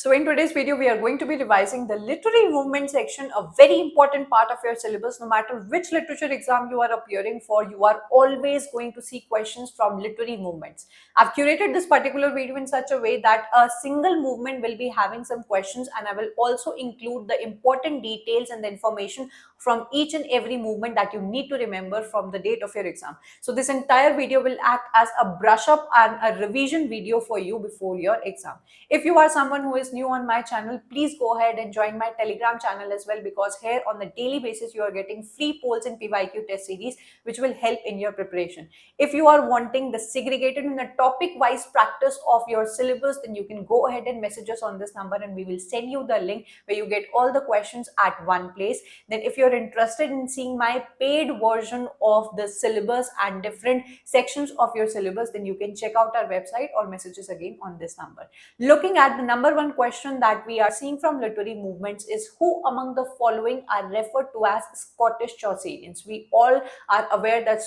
So in today's video, we are going to be revising the literary movement section, a very important part of your syllabus. No matter which literature exam you are appearing for, you are always going to see questions from literary movements. I've curated this particular video in such a way that a single movement will be having some questions, and I will also include the important details and the information from each and every movement that you need to remember from the date of your exam. So this entire video will act as a brush up and a revision video for you before your exam. If you are someone who is new on my channel, please go ahead and join my Telegram channel as well, because here on the daily basis you are getting free polls and PYQ test series which will help in your preparation. If you are wanting the segregated in a topic wise practice of your syllabus, then you can go ahead and message us on this number and we will send you the link where you get all the questions at one place. Then if you're interested in seeing my paid version of the syllabus and different sections of your syllabus, then you can check out our website or message us again on this number. Looking at the number one question that we are seeing from literary movements is, who among the following are referred to as Scottish Chaucerians? We all are aware that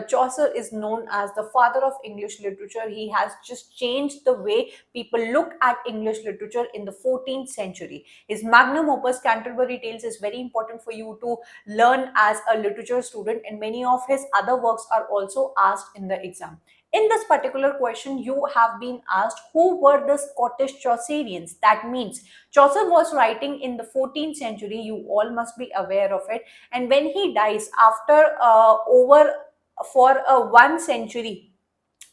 Chaucer is known as the father of English literature. He has just changed the way people look at English literature in the 14th century. His magnum opus Canterbury Tales is very important for you to learn as a literature student, and many of his other works are also asked in the exam. In this particular question, you have been asked who were the Scottish Chaucerians. That means Chaucer was writing in the 14th century. You all must be aware of it. And when he dies after over for 1 century,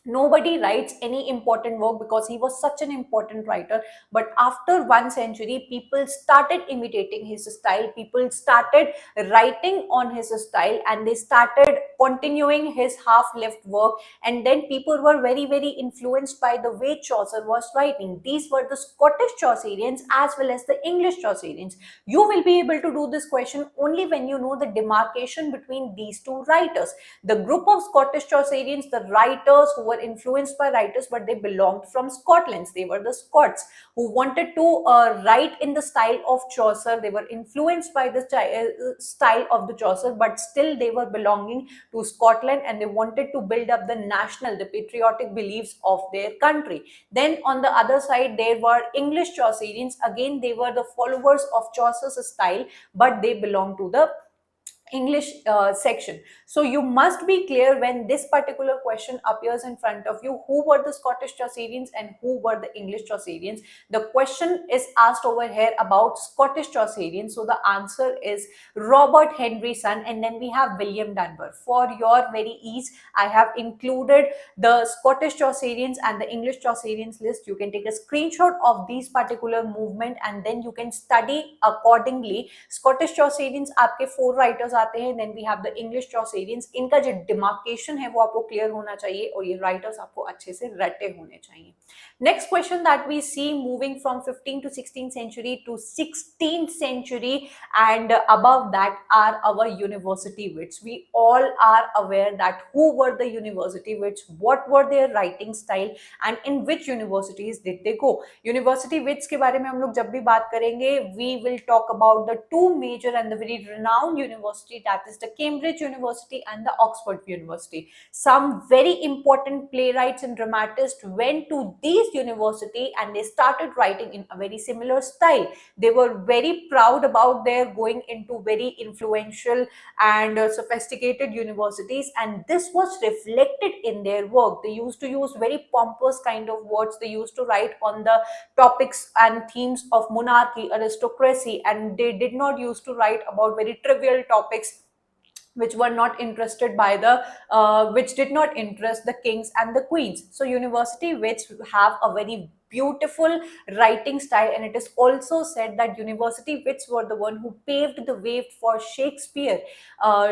nobody writes any important work because he was such an important writer. But after 1 century, people started imitating his style, people started writing on his style, and they started continuing his half left work. And then people were very influenced by the way Chaucer was writing. These were the Scottish Chaucerians as well as the English Chaucerians. You will be able to do this question only when you know the demarcation between these two writers. The group of Scottish Chaucerians, the writers who were influenced by writers, but they belonged from Scotland. They were the Scots who wanted to write in the style of Chaucer. They were influenced by the style of the Chaucer, but still they were belonging to Scotland, and they wanted to build up the national, the patriotic beliefs of their country. Then on the other side, there were English Chaucerians. Again, they were the followers of Chaucer's style, but they belonged to the English section. So you must be clear when this particular question appears in front of you, who were the Scottish Chaucerians and who were the English Chaucerians. The question is asked over here about Scottish Chaucerians, so the answer is Robert Henry Son, and then we have William Dunbar. For your very ease, I have included the Scottish Chaucerians and the English Chaucerians list. You can take a screenshot of these particular movement and then you can study accordingly. Scottish Chaucerians आपके 4 writers आते हैं, then we have the English Chaucerians. इनका जो demarcation है वो आपको clear होना चाहिए और ये राइटर्स आपको अच्छे से रटे होने चाहिए. Next question that we see, moving from 15th to 16th century to 16th century and above that are our university wits. We all are aware that who were the university wits, what were their writing style, and in which universities did they go. University wits के बारे में हम लोग जब भी बात करेंगे, we will talk about the two major and the very renowned university, that is the Cambridge University and the Oxford University. Some very important playwrights and dramatists went to these university and they started writing in a very similar style. They were very proud about their going into very influential and sophisticated universities, and this was reflected in their work. They used to use very pompous kind of words. They used to write on the topics and themes of monarchy, aristocracy, and they did not used to write about very trivial topics which were not interested by the which did not interest the kings and the queens. So university wits have a very beautiful writing style, and it is also said that university wits were the one who paved the way for Shakespeare.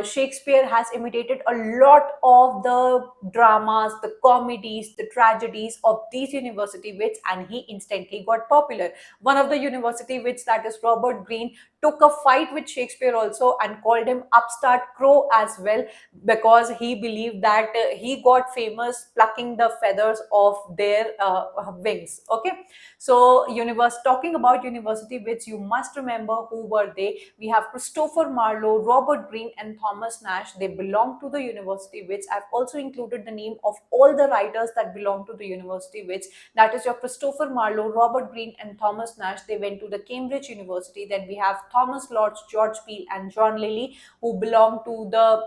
Shakespeare has imitated a lot of the dramas, the comedies, the tragedies of these university wits, and he instantly got popular. One of the university wits, that is Robert Greene, took a fight with Shakespeare also and called him upstart crow as well, because he believed that he got famous plucking the feathers of their wings. Okay, so universe, talking about university wits, you must remember who were they. We have Christopher Marlowe, Robert Greene, and Thomas Nash. They belong to the university wits. I've also included the name of all the writers that belong to the university wits. That is your Christopher Marlowe, Robert Greene, and Thomas Nash. They went to the Cambridge University. Then we have Thomas Lodge, George Peele, and John Lilly, who belong to the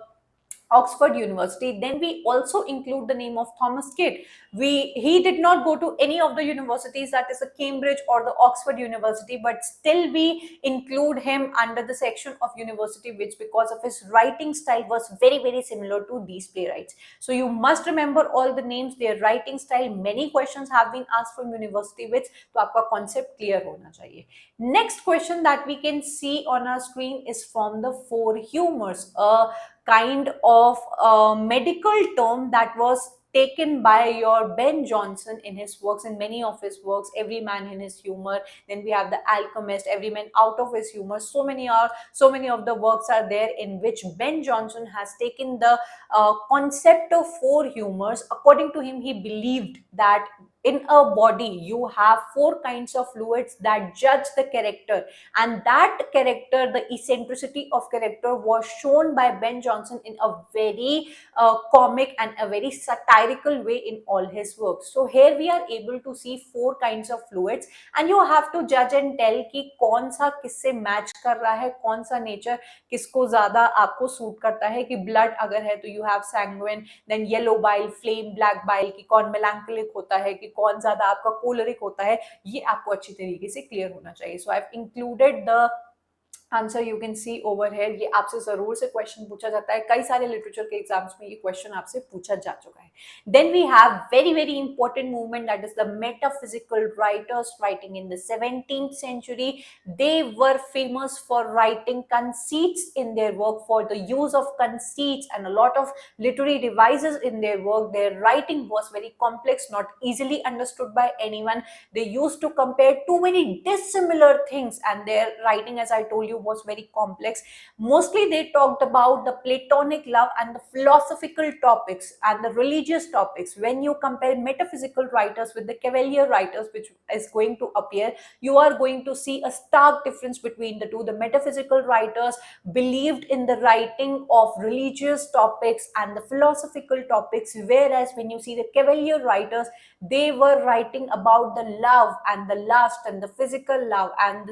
Oxford University. Then we also include the name of Thomas Kidd. He did not go to any of the universities, that is the Cambridge or the Oxford University, but still we include him under the section of university which, because of his writing style, was very similar to these playwrights. So you must remember all the names, their writing style. Many questions have been asked from university which, तो आपका concept clear होना चाहिए. Next question that we can see on our screen is from the Four Humors, a kind of medical term that was taken by your Ben Jonson in his works, in many of his works, Every Man in His Humor. Then we have The Alchemist, Every Man Out of His Humor. So many of the works are there in which Ben Jonson has taken the concept of four humors. According to him, he believed that in a body you have four kinds of fluids that judge the character, and that character, the eccentricity of character, was shown by Ben Jonson in a very comic and a very satirical way in all his works. So here we are able to see four kinds of fluids, and you have to judge and tell कि कौन सा किससे match कर रहा है, कौन सा nature किसको ज्यादा आपको सूट करता है. कि ब्लड अगर है तो you have sanguine, then yellow bile, phlegm black bile, कि कौन मेलांकोलिक होता है, कि कौन ज्यादा आपका कोलरिक होता है. ये आपको अच्छी तरीके से क्लियर होना चाहिए. So I have included the answer, you can see over here. ये आपसे जरूर से क्वेश्चन पूछा जाता है, कई सारे लिटरेचर के एग्जाम्स में ये क्वेश्चन आपसे पूछा जा चुका है. Then we have very important movement, that is the metaphysical writers writing in the 17th century. They were famous for writing conceits in their work, for the use of conceits and a lot of literary devices in their work. Their writing was very complex, not easily understood by anyone. They used to compare too many dissimilar things, and their writing, as I told you, was very complex. Mostly they talked about the platonic love and the philosophical topics and the religious topics. When you compare metaphysical writers with the cavalier writers, which is going to appear, you are going to see a stark difference between the two. The metaphysical writers believed in the writing of religious topics and the philosophical topics, whereas when you see the cavalier writers, they were writing about the love and the lust and the physical love, and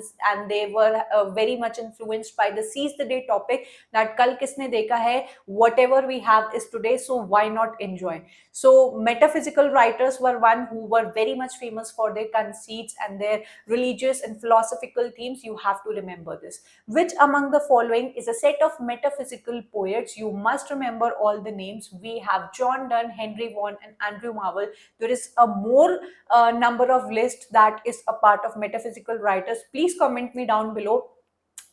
they were very much influenced by the seize the day topic, that kal kisne dekha hai, whatever we have is today, so why not enjoy. So metaphysical writers were one who were very much famous for their conceits and their religious and philosophical themes. You have to remember this. Which among the following is a set of metaphysical poets? You must remember all the names. We have John Donne, Henry Vaughan, and Andrew Marvell. There is a more number of list that is a part of metaphysical writers. Please comment me down below.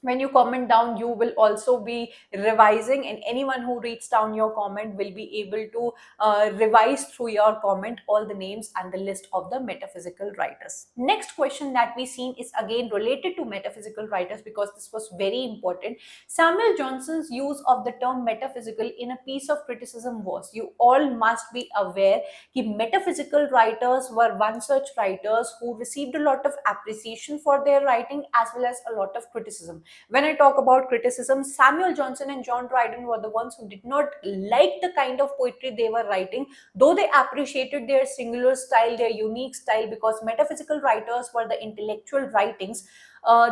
When you comment down, you will also be revising, and anyone who reads down your comment will be able to revise through your comment all the names and the list of the metaphysical writers. Next question that we seen is again related to metaphysical writers, because this was very important. Samuel Johnson's use of the term metaphysical in a piece of criticism was, you all must be aware that metaphysical writers were one such writers who received a lot of appreciation for their writing as well as a lot of criticism. When I talk about criticism, Samuel Johnson and John Dryden were the ones who did not like the kind of poetry they were writing, though they appreciated their singular style, their unique style, because metaphysical writers were the intellectual writings.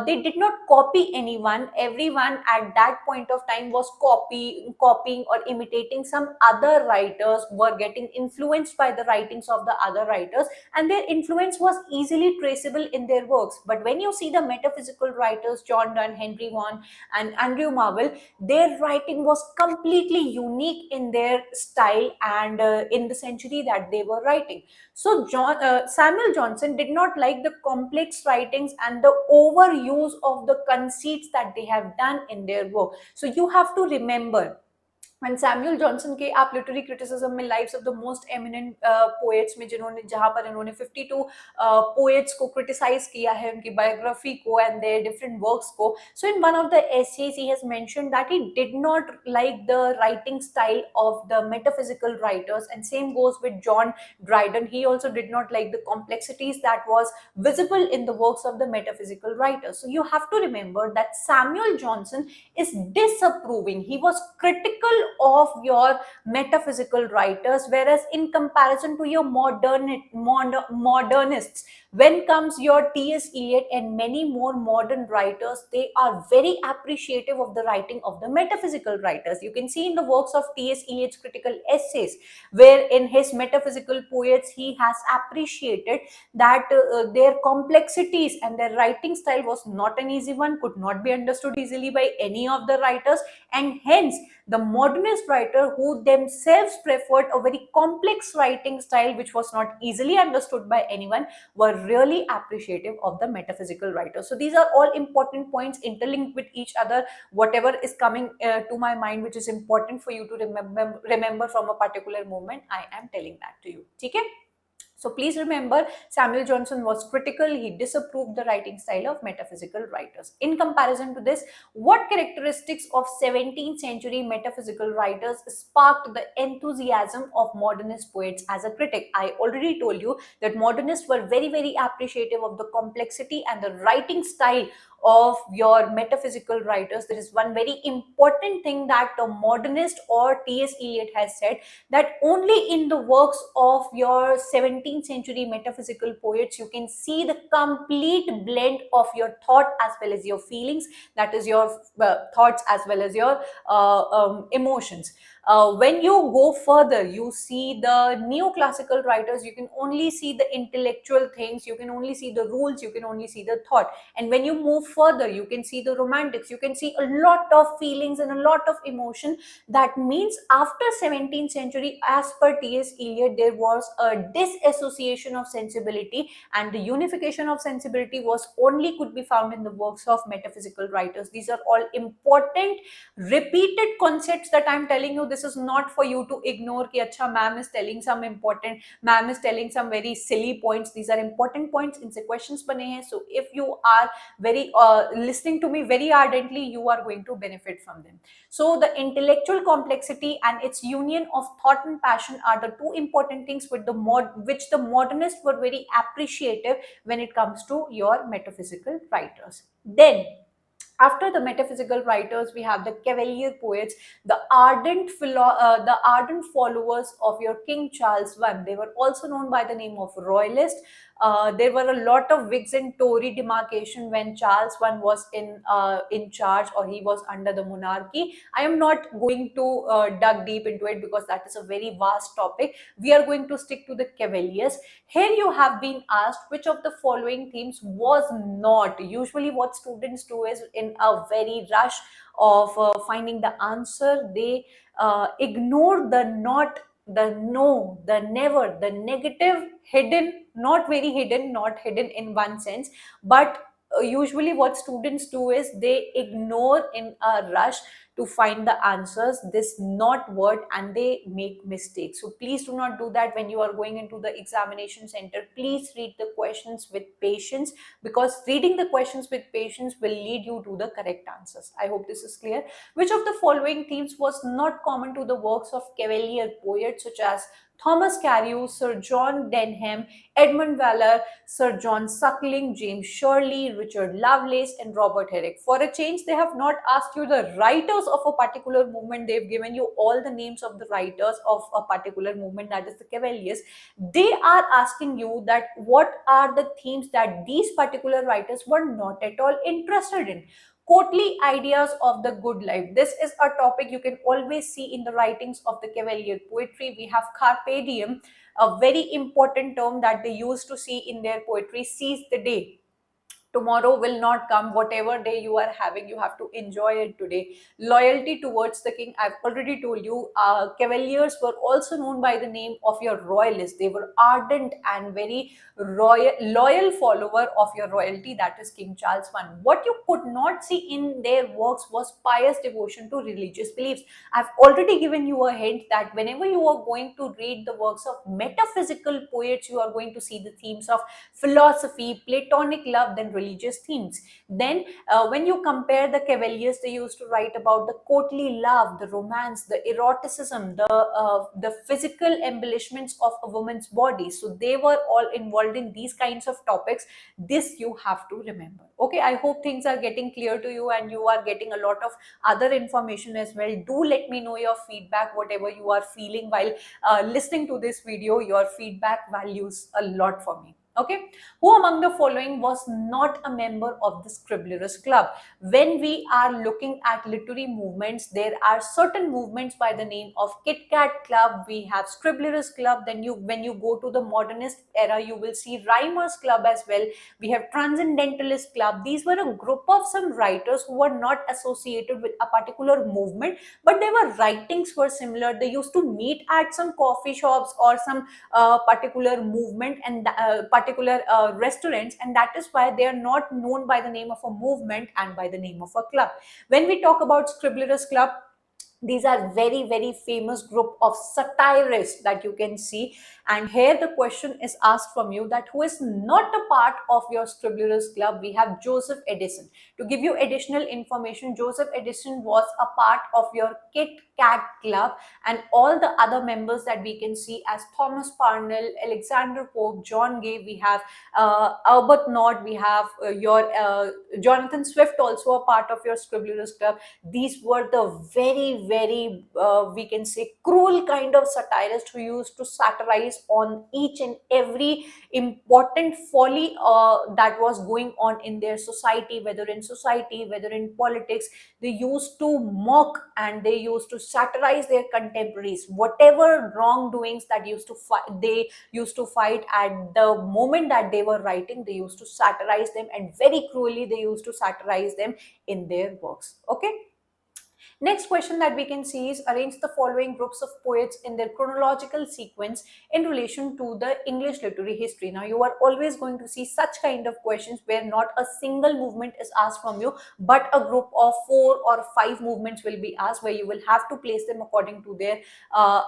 They did not copy anyone. Everyone at that point of time was copying or imitating some other writers, were getting influenced by the writings of the other writers, and their influence was easily traceable in their works. But when you see the metaphysical writers, John Donne, Henry Vaughan, and Andrew Marvell, their writing was completely unique in their style and in the century that they were writing. So Samuel Johnson did not like the complex writings and the overuse of the conceits that they have done in their work. So you have to remember, and Samuel Johnson के आप literary criticism में lives of the most eminent poets में जिन्होंने जहां पर इन्होंने 52 poets को criticise किया है, उनकी बायोग्राफी को एंड देयर डिफरेंट वर्क्स को. So in one of the essays he has mentioned that he did not like the writing style of the metaphysical writers, and same goes with John Dryden. He also did not like the complexities that was visible in the works of the metaphysical writers. So you have to remember that Samuel Johnson is disapproving, he was critical of your metaphysical writers, whereas in comparison to your modernists, when comes your T.S. Eliot and many more modern writers, they are very appreciative of the writing of the metaphysical writers. You can see in the works of T.S. Eliot's critical essays, where in his metaphysical poets he has appreciated that their complexities and their writing style was not an easy one, could not be understood easily by any of the writers, and hence the modernist writer who themselves preferred a very complex writing style which was not easily understood by anyone were really appreciative of the metaphysical writers. So these are all important points interlinked with each other. Whatever is coming to my mind which is important for you to remember from a particular movement, I am telling that to you. Okay? So please remember, Samuel Johnson was critical. He disapproved the writing style of metaphysical writers. In comparison to this, what characteristics of 17th century metaphysical writers sparked the enthusiasm of modernist poets as a critic? I already told you that modernists were very, very appreciative of the complexity and the writing style of your metaphysical writers. There is one very important thing that a modernist or T.S. Eliot has said, that only in the works of your 17th century metaphysical poets you can see the complete blend of your thought as well as your feelings, that is your thoughts as well as your emotions. When you go further, you see the neoclassical writers, you can only see the intellectual things, you can only see the rules, you can only see the thought. And when you move further, you can see the romantics, you can see a lot of feelings and a lot of emotion. That means after 17th century, as per T.S. Eliot, there was a disassociation of sensibility, and the unification of sensibility was only could be found in the works of metaphysical writers. These are all important repeated concepts that I'm telling you. This is not for you to ignore ki acha ma'am is telling some important, ma'am is telling some very silly points. These are important points, inse questions bane hain. So if you are very listening to me very ardently, you are going to benefit from them. So the intellectual complexity and its union of thought and passion are the two important things with the which the modernists were very appreciative when it comes to your metaphysical writers. Then after the metaphysical writers, we have the Cavalier poets, the ardent followers of your King Charles I. They were also known by the name of Royalist. There were a lot of Whigs and Tory demarcation when Charles I was in charge, or he was under the monarchy. I am not going to dug deep into it because that is a very vast topic. We are going to stick to the Cavaliers. Here you have been asked which of the following themes was not. Usually what students do is in a very rush of finding the answer, they ignore the not, the no, the never, the negative, hidden, not very hidden, not hidden in one sense, but usually what students do is they ignore in a rush to find the answers this not word, and they make mistakes. So please do not do that when you are going into the examination center. Please read the questions with patience, because reading the questions with patience will lead you to the correct answers. I hope this is clear. Which of the following themes was not common to the works of Cavalier poets such as Thomas Carew, Sir John Denham, Edmund Waller, Sir John Suckling, James Shirley, Richard Lovelace, and Robert Herrick? For a change, they have not asked you the writers of a particular movement. They've given you all the names of the writers of a particular movement, that is the Cavaliers. They are asking you that what are the themes that these particular writers were not at all interested in. Courtly ideas of the good life. This is a topic you can always see in the writings of the Cavalier poetry. We have carpe diem, a very important term that they used to see in their poetry, seize the day. Tomorrow will not come. Whatever day you are having, you have to enjoy it today. Loyalty towards the king, I've already told you. Cavaliers were also known by the name of your royalists. They were ardent and very loyal follower of your royalty, that is King Charles I. What you could not see in their works was pious devotion to religious beliefs. I've already given you a hint that whenever you are going to read the works of metaphysical poets, you are going to see the themes of philosophy, platonic love, then religious themes. Then when you compare the Cavaliers, they used to write about the courtly love, the romance, the eroticism, the physical embellishments of a woman's body. So they were all involved in these kinds of topics. This you have to remember. Okay, I hope things are getting clear to you and you are getting a lot of other information as well. Do let me know your feedback, whatever you are feeling while listening to this video. Your feedback values a lot for me. Okay, who among the following was not a member of the Scriblerus Club? When we are looking at literary movements, there are certain movements by the name of Kit Kat Club. We have Scriblerus Club. Then when you go to the modernist era, you will see Rhymers Club as well. We have Transcendentalist Club. These were a group of some writers who were not associated with a particular movement, but their writings were similar. They used to meet at some coffee shops or some particular movement and particular restaurants, and that is why they are not known by the name of a movement and by the name of a club. When we talk about Scriblerus Club, these are very famous group of satirists that you can see. And here the question is asked from you that who is not a part of your Scriblerus Club? We have Joseph Edison. To give you additional information, Joseph Edison was a part of your Kit Kat Club, and all the other members that we can see as Thomas Parnell, Alexander Pope, John Gay, we have Albert Nord, we have your Jonathan Swift, also a part of your Scriblerus Club. These were the very we can say cruel kind of satirists who used to satirize on each and every important folly that was going on in their society, whether in politics. They used to mock and they used to satirize their contemporaries. Whatever wrongdoings that they used to fight at the moment that they were writing, they used to satirize them, and very cruelly they used to satirize them in their works. Okay. Next question that we can see is arrange the following groups of poets in their chronological sequence in relation to the English literary history. Now, you are always going to see such kind of questions where not a single movement is asked from you, but a group of 4 or 5 movements will be asked, where you will have to place them according to their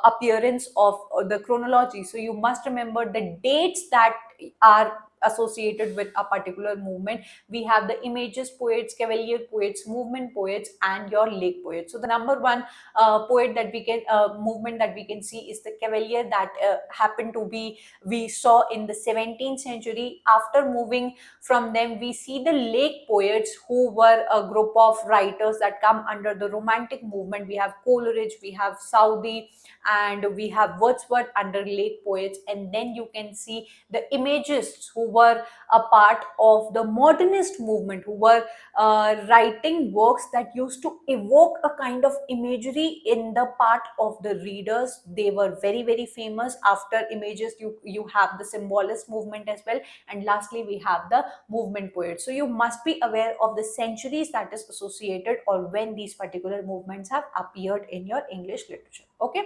appearance of the chronology. So, you must remember the dates that are associated with a particular movement. We have the Imagist poets, Cavalier poets, movement poets, and your Lake poets. So the number one poet that we can movement that we can see is the Cavalier, that happened to be we saw in the 17th century. After moving from them, we see the Lake poets, who were a group of writers that come under the Romantic movement. We have Coleridge, we have Southey, and we have Wordsworth under Lake poets. And then you can see the Imagists, who were a part of the modernist movement, who were writing works that used to evoke a kind of imagery in the part of the readers. They were very famous. After images, you have the symbolist movement as well, and lastly we have the movement poets. So you must be aware of the centuries that is associated, or when these particular movements have appeared in your English literature. Okay.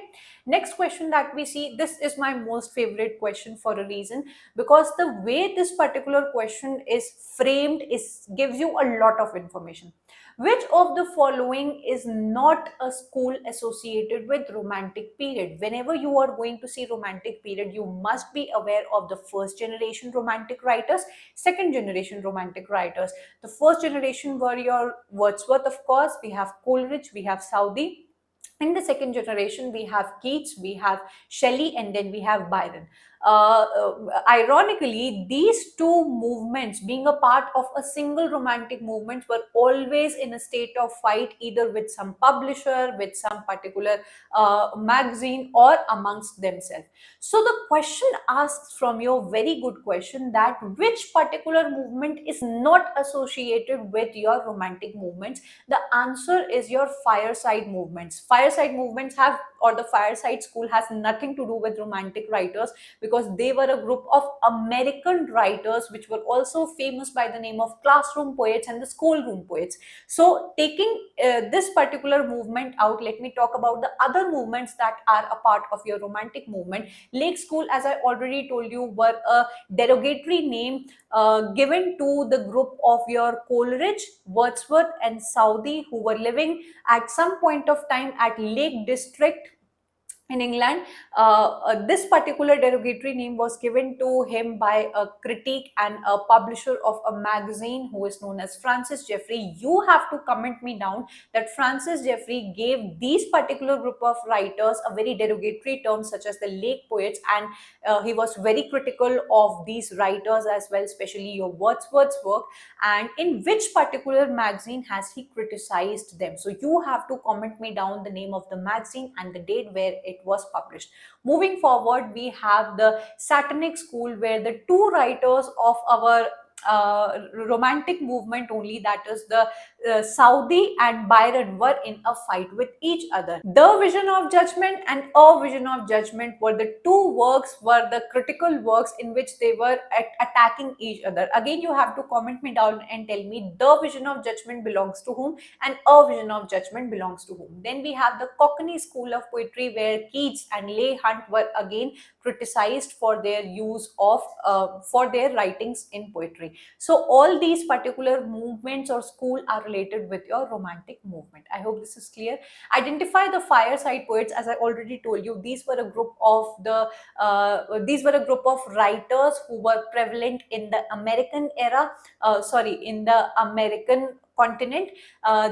Next question that we see, this is my most favorite question for a reason, because the way this particular question is framed gives you a lot of information. Which of the following is not a school associated with Romantic period? Whenever you are going to see Romantic period, you must be aware of the first generation Romantic writers, second generation Romantic writers. The first generation were your Wordsworth, of course. We have Coleridge, we have Southey. In the second generation, we have Keats, we have Shelley, and then we have Byron. Ironically, these two movements, being a part of a single Romantic movement, were always in a state of fight, either with some publisher, with some particular magazine, or amongst themselves. So the question asks from your very good question, that which particular movement is not associated with your Romantic movements? The answer is your fireside movements. Fireside movements have, or the fireside school has nothing to do with Romantic writers, because they were a group of American writers which were also famous by the name of classroom poets and the schoolroom poets. So, taking this particular movement out, let me talk about the other movements that are a part of your romantic movement. Lake School, as I already told you, were a derogatory name given to the group of your Coleridge, Wordsworth, and Southey, who were living at some point of time at Lake District in England. This particular derogatory name was given to him by a critic and a publisher of a magazine who is known as Francis Jeffrey. You have to comment me down that Francis Jeffrey gave these particular group of writers a very derogatory term such as the Lake Poets, and he was very critical of these writers as well, especially your Wordsworth's work. And in which particular magazine has he criticized them? So you have to comment me down the name of the magazine and the date where it was published. Moving forward, we have the Satanic School, where the two writers of our romantic movement only, that is the Southey and Byron, were in a fight with each other. The Vision of Judgment and A Vision of Judgment were the two works, were the critical works in which they were attacking each other. Again, you have to comment me down and tell me the Vision of Judgment belongs to whom and A Vision of Judgment belongs to whom. Then we have the Cockney School of Poetry, where Keats and Leigh Hunt were again criticized for their use of for their writings in poetry. So all these particular movements or school are related with your romantic movement. I hope this is clear. Identify the fireside poets. As I already told you, these were a group of writers who were prevalent in the American era, in the American continent.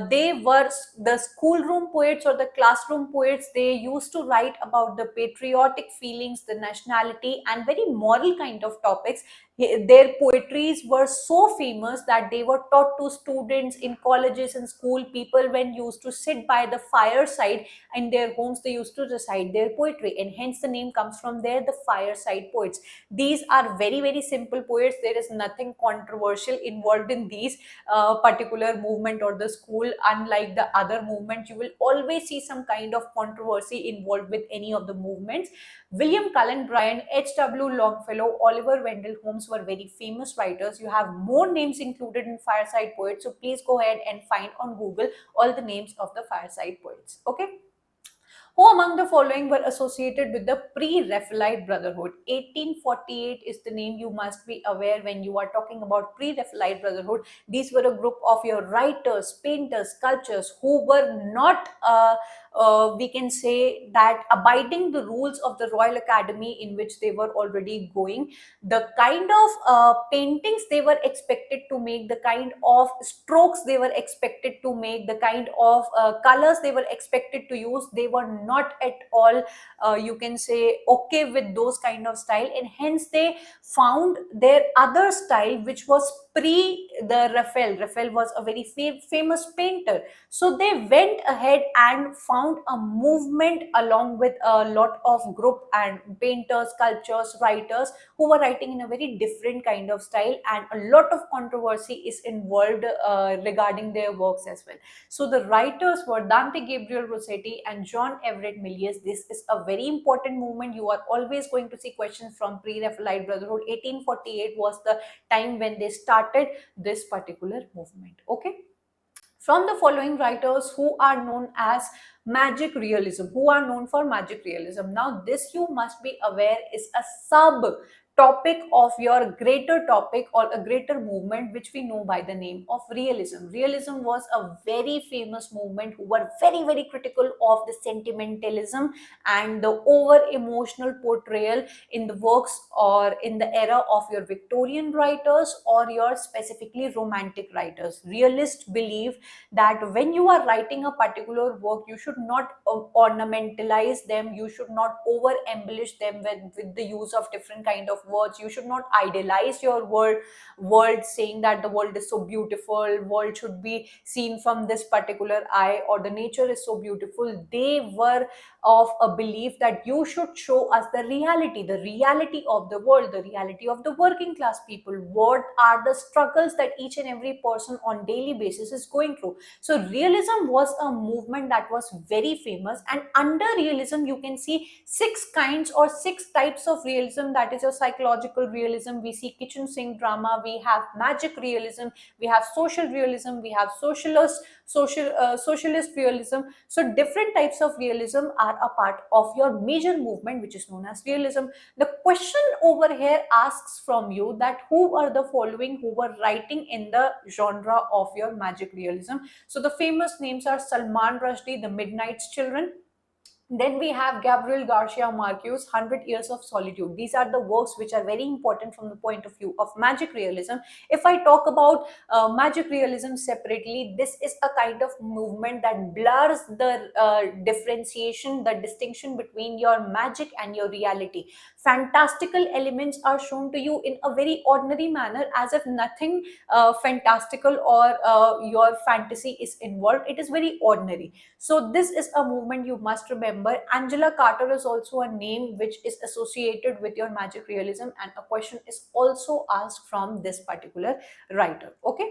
They were the schoolroom poets or the classroom poets. They used to write about the patriotic feelings, the nationality, and very moral kind of topics. Their poetries were so famous that they were taught to students in colleges and school. People, when used to sit by the fireside in their homes, they used to recite their poetry, and hence the name comes from there, the fireside poets. These are very, very simple poets. There is nothing controversial involved in these particular movement or the school. Unlike the other movement, you will always see some kind of controversy involved with any of the movements. William Cullen Bryant, H.W. Longfellow, Oliver Wendell Holmes were very famous writers. You have more names included in fireside poets, so please go ahead and find on Google all the names of the fireside poets. Okay. Who among the following were associated with the Pre-Raphaelite Brotherhood? 1848 is the name you must be aware when you are talking about Pre-Raphaelite Brotherhood. These were a group of your writers, painters, sculptors who were not, we can say that, abiding the rules of the Royal Academy in which they were already going. The kind of paintings they were expected to make, the kind of strokes they were expected to make, the kind of colors they were expected to use, they were not at all, you can say, okay with those kind of style, and hence they found their other style which was pre the Raphael. Raphael was a very famous painter, so they went ahead and found a movement along with a lot of group and painters, sculptors, writers who were writing in a very different kind of style, and a lot of controversy is involved regarding their works as well. So the writers were Dante Gabriel Rossetti and John Everett Milius. This is a very important movement. You are always going to see questions from Pre-Raphaelite Brotherhood. 1848 was the time when they started this particular movement. Okay. From the following writers who are known as magic realism, who are known for magic realism. Now, this you must be aware is a sub topic of your greater topic or a greater movement which we know by the name of realism. Realism was a very famous movement who were very, very critical of the sentimentalism and the over emotional portrayal in the works or in the era of your Victorian writers or your specifically romantic writers. Realists believe that when you are writing a particular work, you should not ornamentalize them, you should not over embellish them with the use of different kind of words. You should not idealize your world, saying that the world is so beautiful, world should be seen from this particular eye, or the nature is so beautiful. They were of a belief that you should show us the reality of the world, the reality of the working class people. What are the struggles that each and every person on daily basis is going through? So realism was a movement that was very famous, and under realism you can see six kinds or six types of realism. That is your psychological realism, we see kitchen sink drama, we have magic realism, we have social realism, we have socialist realism. So different types of realism are a part of your major movement, which is known as realism. The question over here asks from you that who are the following who were writing in the genre of your magic realism. So the famous names are Salman Rushdie, The Midnight's Children. Then we have Gabriel Garcia Marquez, 100 Years of Solitude. These are the works which are very important from the point of view of magic realism. If I talk about magic realism separately, this is a kind of movement that blurs the differentiation, the distinction between your magic and your reality. Fantastical elements are shown to you in a very ordinary manner, as if nothing fantastical or your fantasy is involved. It is very ordinary. So this is a movement you must remember. Angela Carter is also a name which is associated with your magic realism, and a question is also asked from this particular writer. Okay.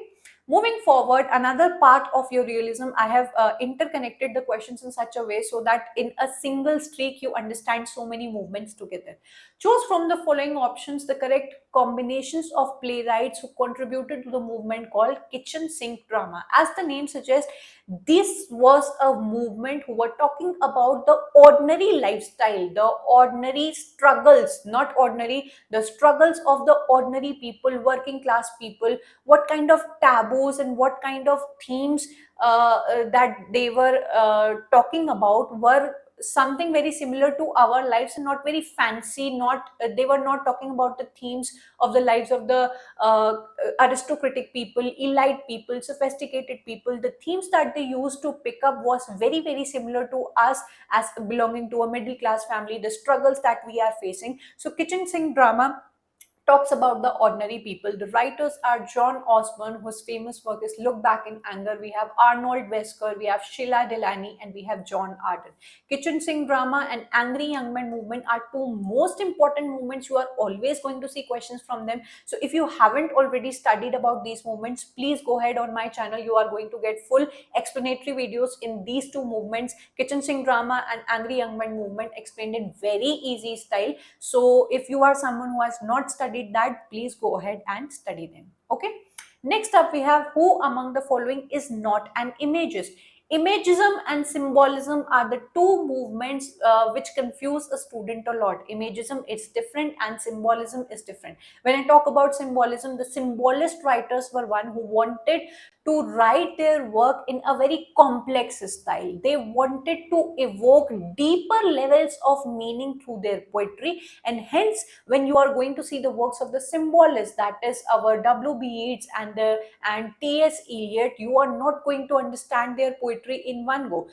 Moving forward, another part of your realism, I have interconnected the questions in such a way so that in a single streak you understand so many movements together. Choose from the following options the correct combinations of playwrights who contributed to the movement called kitchen sink drama. As the name suggests, this was a movement who were talking about the ordinary lifestyle, the ordinary struggles, not ordinary, the struggles of the ordinary people, working class people, what kind of taboos and what kind of themes that they were talking about were something very similar to our lives and not very fancy. Not they were not talking about the themes of the lives of the aristocratic people, elite people, sophisticated people. The themes that they used to pick up was very similar to us as belonging to a middle class family, the struggles that we are facing. So kitchen sink drama talks about the ordinary people. The writers are John Osborne, whose famous work is Look Back in Anger. We have Arnold Wesker, we have Sheila Delaney, and we have John Arden. Kitchen sink drama and angry young men movement are two most important movements. You are always going to see questions from them. So if you haven't already studied about these movements, please go ahead on my channel. You are going to get full explanatory videos in these two movements, kitchen sink drama and angry young men movement, explained in very easy style. So if you are someone who has not studied that, please go ahead and study them. Okay. Next up, we have who among the following is not an imagist. Imagism and symbolism are the two movements which confuse a student a lot. Imagism is different and symbolism is different. When I talk about symbolism, the symbolist writers were one who wanted to write their work in a very complex style. They wanted to evoke deeper levels of meaning through their poetry, and hence when you are going to see the works of the symbolists, that is our W.B. Yeats and T.S. Eliot, you are not going to understand their poetry in one go.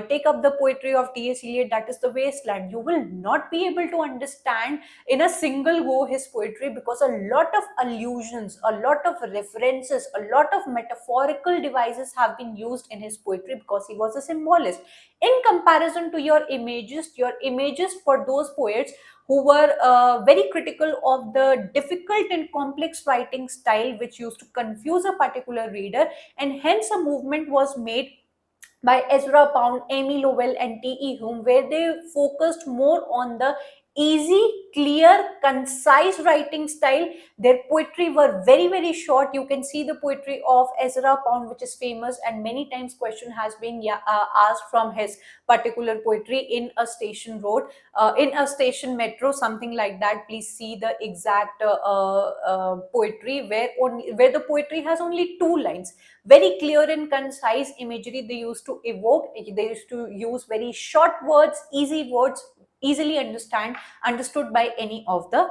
Take up the poetry of T.S. Eliot, that is The Wasteland. You will not be able to understand in a single go his poetry, because a lot of allusions, a lot of references, a lot of metaphorical devices have been used in his poetry, because he was a symbolist. In comparison to your images for those poets who were very critical of the difficult and complex writing style which used to confuse a particular reader, and hence a movement was made by Ezra Pound, Amy Lowell, and T.E. Hume, where they focused more on the easy, clear, concise writing style. Their poetry were very short. You can see the poetry of Ezra Pound, which is famous, and many times question has been asked from his particular poetry in a station road, in a station metro, something like that. Please see the exact poetry where the poetry has only two lines. Very clear and concise imagery they used to evoke. They used to use very short words, easy words, easily understood by any of the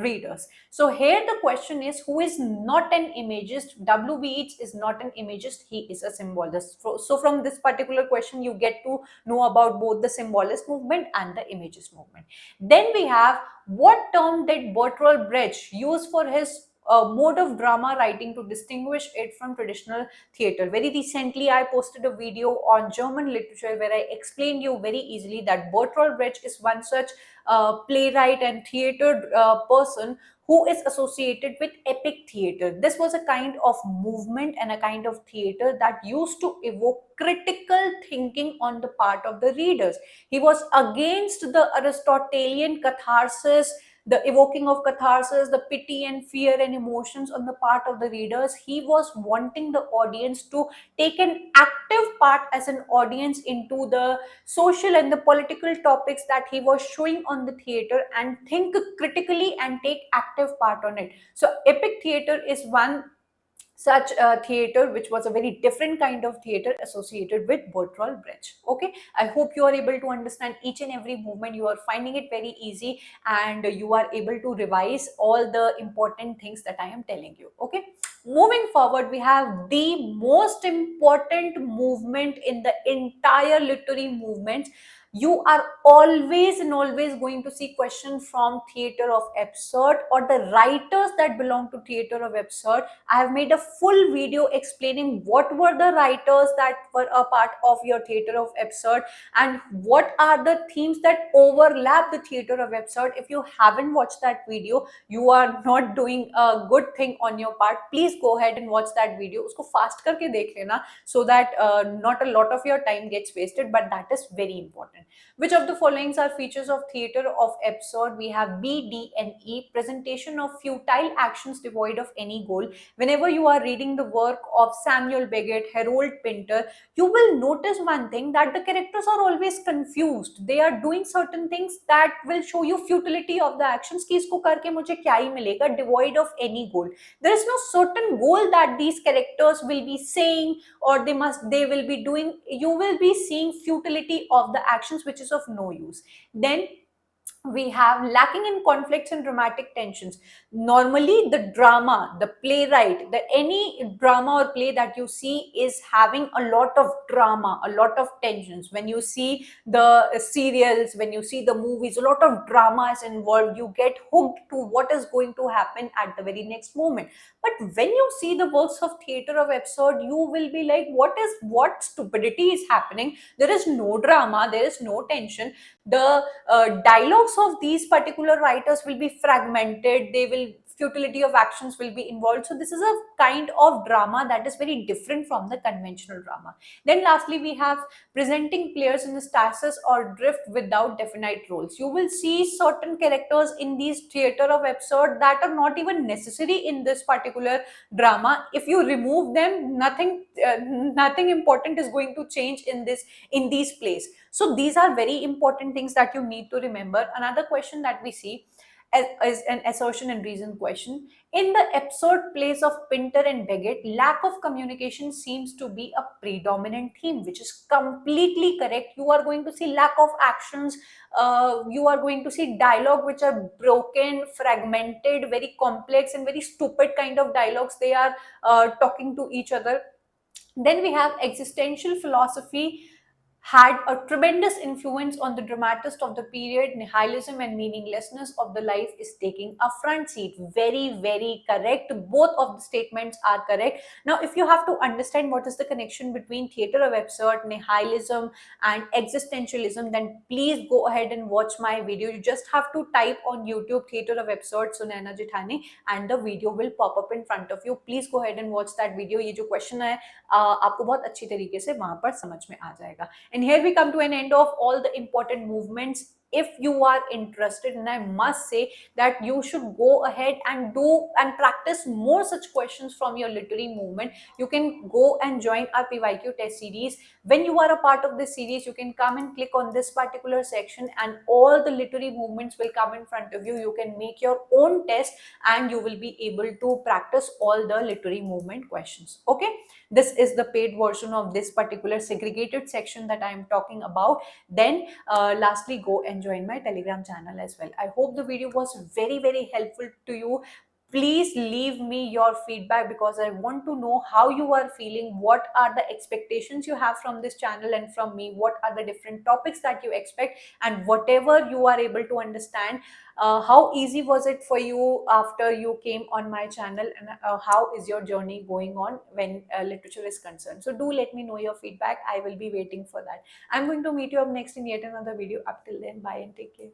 readers. So here the question is, who is not an imagist? W.B. Yeats is not an imagist, he is a symbolist. So from this particular question, you get to know about both the symbolist movement and the imagist movement. Then we have, what term did Bertolt Brecht use for his mode of drama writing to distinguish it from traditional theater? Very recently, I posted a video on German literature where I explained you very easily that Bertolt Brecht is one such playwright and theater person who is associated with epic theater. This was a kind of movement and a kind of theater that used to evoke critical thinking on the part of the readers. He was against the Aristotelian catharsis, the evoking of catharsis, the pity and fear and emotions on the part of the readers. He was wanting the audience to take an active part as an audience into the social and the political topics that he was showing on the theater, and think critically and take active part on it. So epic theater is one such a theater which was a very different kind of theater associated with Bertolt Brecht. Okay, I hope you are able to understand each and every movement. You are finding it very easy, and you are able to revise all the important things that I am telling you. Okay, moving forward, we have the most important movement in the entire literary movement. You are always and always going to see questions from theater of absurd or the writers that belong to theater of absurd. I have made a full video explaining what were the writers that were a part of your theater of absurd and what are the themes that overlap the theater of absurd. If you haven't watched that video, you are not doing a good thing on your part. Please go ahead and watch that video. Usko fast karke dekh lena, so that not a lot of your time gets wasted, but that is very important. Which of the following are features of theater of absurd? We have B, D, and E. Presentation of futile actions devoid of any goal. Whenever you are reading the work of Samuel Beckett, Harold Pinter, you will notice one thing, that the characters are always confused. They are doing certain things that will show you futility of the actions. कि इसको करके मुझे क्या ही मिलेगा, devoid of any goal. There is no certain goal that these characters will be saying or they will be doing. You will be seeing futility of the actions which is of no use. Then we have lacking in conflicts and dramatic tensions. Normally the drama, the playwright, the any drama or play that you see is having a lot of drama, a lot of tensions. When you see the serials, when you see the movies, a lot of drama is involved. You get hooked to what is going to happen at the very next moment. But when you see the works of theater of absurd, you will be like, what stupidity is happening? There is no drama, there is no tension. The dialogues of these particular writers will be fragmented. They will futility of actions will be involved. So this is a kind of drama that is very different from the conventional drama. Then lastly, we have presenting players in the stasis or drift without definite roles. You will see certain characters in these theater of absurd that are not even necessary in this particular drama. If you remove them, nothing important is going to change in these plays. So these are very important things that you need to remember. Another question that we see is an assertion and reason question. In the absurd plays of Pinter and Beckett, lack of communication seems to be a predominant theme, which is completely correct. You are going to see lack of actions. You are going to see dialogue which are broken, fragmented, very complex and very stupid kind of dialogues. They are talking to each other. Then we have existential philosophy had a tremendous influence on the dramatist of the period. Nihilism and meaninglessness of the life is taking a front seat. Very, very correct. Both of the statements are correct. Now, if you have to understand what is the connection between theater of absurd, nihilism, and existentialism, then please go ahead and watch my video. You just have to type on YouTube theater of absurd Sunaina Jethani and the video will pop up in front of you. Please go ahead and watch that video. ये जो question है आपको बहुत अच्छी तरीके से वहां पर समझ में आ जाएगा. And here we come to an end of all the important movements. If you are interested, and I must say that you should go ahead and do and practice more such questions from your literary movement. You can go and join our PYQ test series. When you are a part of this series, you can come and click on this particular section and all the literary movements will come in front of you. You can make your own test and you will be able to practice all the literary movement questions. Okay, this is the paid version of this particular segregated section that I am talking about. Then lastly, go and can join my Telegram channel as well. I hope the video was very, very helpful to you. Please leave me your feedback because I want to know how you are feeling, what are the expectations you have from this channel and from me, what are the different topics that you expect, and whatever you are able to understand, how easy was it for you after you came on my channel, and how is your journey going on when literature is concerned. So do let me know your feedback. I will be waiting for that. I'm going to meet you up next in yet another video. Up till then, bye and take care.